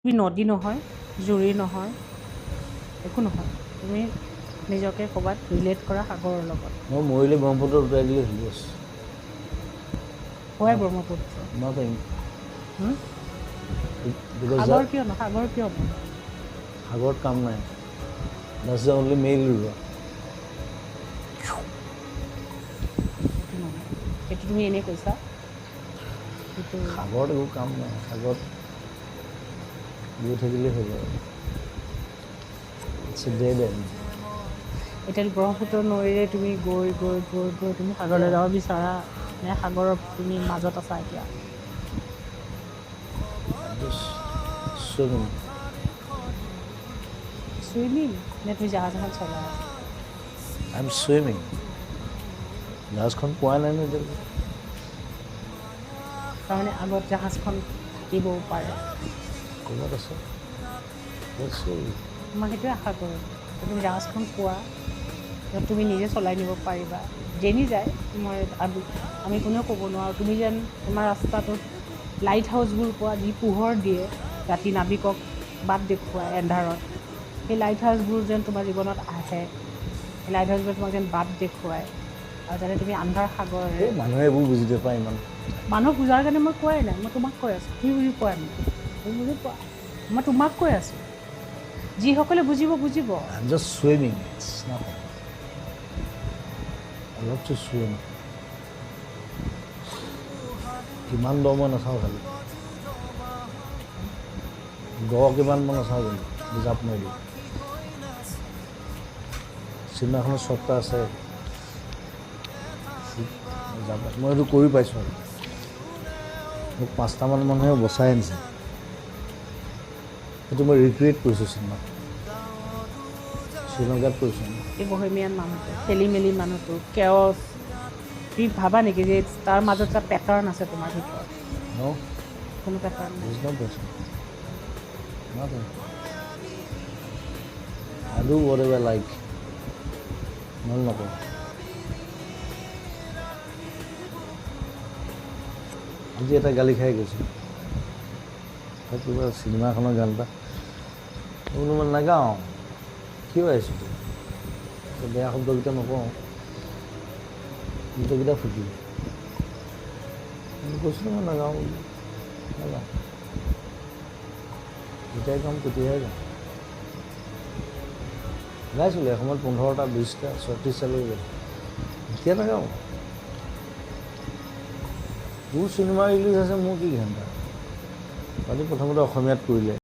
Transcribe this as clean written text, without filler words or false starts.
তুমি নদী নহয়, জুৰি নহয়, একো নহয়। তুমি নিজকে ক'ৰবাত ৰিলেট কৰা সাগৰৰ লগত। মই মৰিলে ব্ৰহ্মপুত্ৰত উটাই দিলে হ'ল বছ। হয় ব্ৰহ্মপুত্ৰ। Nothing. হুম? Because সাগৰ কিয় নহয়? সাগৰ কিয় নহয়? সাগৰত কাম নাই। That's the only male river. সেইটো নহয়, সেইটো তুমি এনেই কৈছা। সেইটো সাগৰত একো কাম নাই, সাগৰত গৈ থাকিলেই হ'ল আৰু। It's a dead end. এতিয়া ব্ৰহ্মপুত্ৰ নৈৰে তুমি গৈ গৈ গৈ গৈ তুমি সাগৰলৈ যাব বিচাৰা নে সাগৰৰ তুমি মাজত আছা এতিয়া? I'm just swimming. চুইমিং নে তুমি জাহাজ এখন চলাই আছা? I'm swimming. জাহাজখন পোৱা নাই নহয় এতিয়ালৈকে। তাৰমানে আগত জাহাজখন থাকিবও পাৰে। ক'ৰবাত আছে। Let's see. মই সেইটোৱে আশা কৰোঁ তুমি জাহাজখন পোৱা, য'ত তুমি নিজে চলাই নিব পাৰিবা। যেনি যায় মই আমি কোনেও ক'ব নোৱাৰোঁ। তুমি যেন তোমাৰ ৰাস্তাটোত লাইট হাউচবোৰ পোৱা, যি পোহৰ দিয়ে ৰাতি নাবিকক বাট দেখুৱায় এন্ধাৰত। সেই লাইট হাউচবোৰ যেন তোমাৰ জীৱনত আহে, সেই লাইট হাউচবোৰে তোমাক যেন বাট দেখুৱায় আৰু যাতে তুমি আন্ধাৰ সাগৰেৰে এই মানুহে এইবোৰ বুজি নাপায় ইমান। মানুহ বুজাৰ কাৰণে মই কোৱাই নাই, মই তোমাক কৈ আছোঁ। তুমি বুজি পোৱা নাই, তুমি বুজি পোৱা, মই তোমাক কৈ আছোঁ। যিসকলে বুজিব বুজিব। I'm just swimming. It's nothing. I love to swim. কিমান দ মই নাচাওঁ খালি। কিমান মই নাচাওঁ কিন্তু জাপ মাৰি দিওঁ। চিনেমাখনত চৰ্তা আছে, মই এইটো কৰি পাইছোঁ আৰু মোক 5টামান মানুহে বচাই আনিছে। সেইটো মই ৰিক্ৰিয়েট কৰিছোঁ চিনেমাত, শ্ৰীলংকাত কৰিছোঁ। এই বহেমিয়ান মানুহটো, খেলি মেলি মানুহটো, কেৱছ, তুমি ভাবা নেকি যে তাৰ মাজত এটা পেটাৰ্ণ আছে তোমাৰ ভিতৰত? No, কোনো পেটাৰ্ণ নাই। there's no person. Nothing. I do whatever I like. মন নকৰোঁ। আজি এটা গালি খাই গৈছোঁ। কিবা চিনেমাখনৰ গান এটা বোলো মই নাগাওঁ, কিয় আহিছোঁ তই? বেয়া শব্দকেইটা নকওঁ, গীতকেইটা ফুটিল। কৈছিলোঁ মই নাগাওঁ বুলি, নাগাওঁ। যেতিয়াই গাম তেতিয়াই গাম। গাইছিলোঁ এসময়ত 15টা 20টা 34টালৈ গ'ল, এতিয়া নাগাওঁ। তোৰ চিনেমা ৰিলিজ আছে, মোৰ কি ঘণ্টা। আজি প্ৰথমতে অসমীয়াত কৰিলে।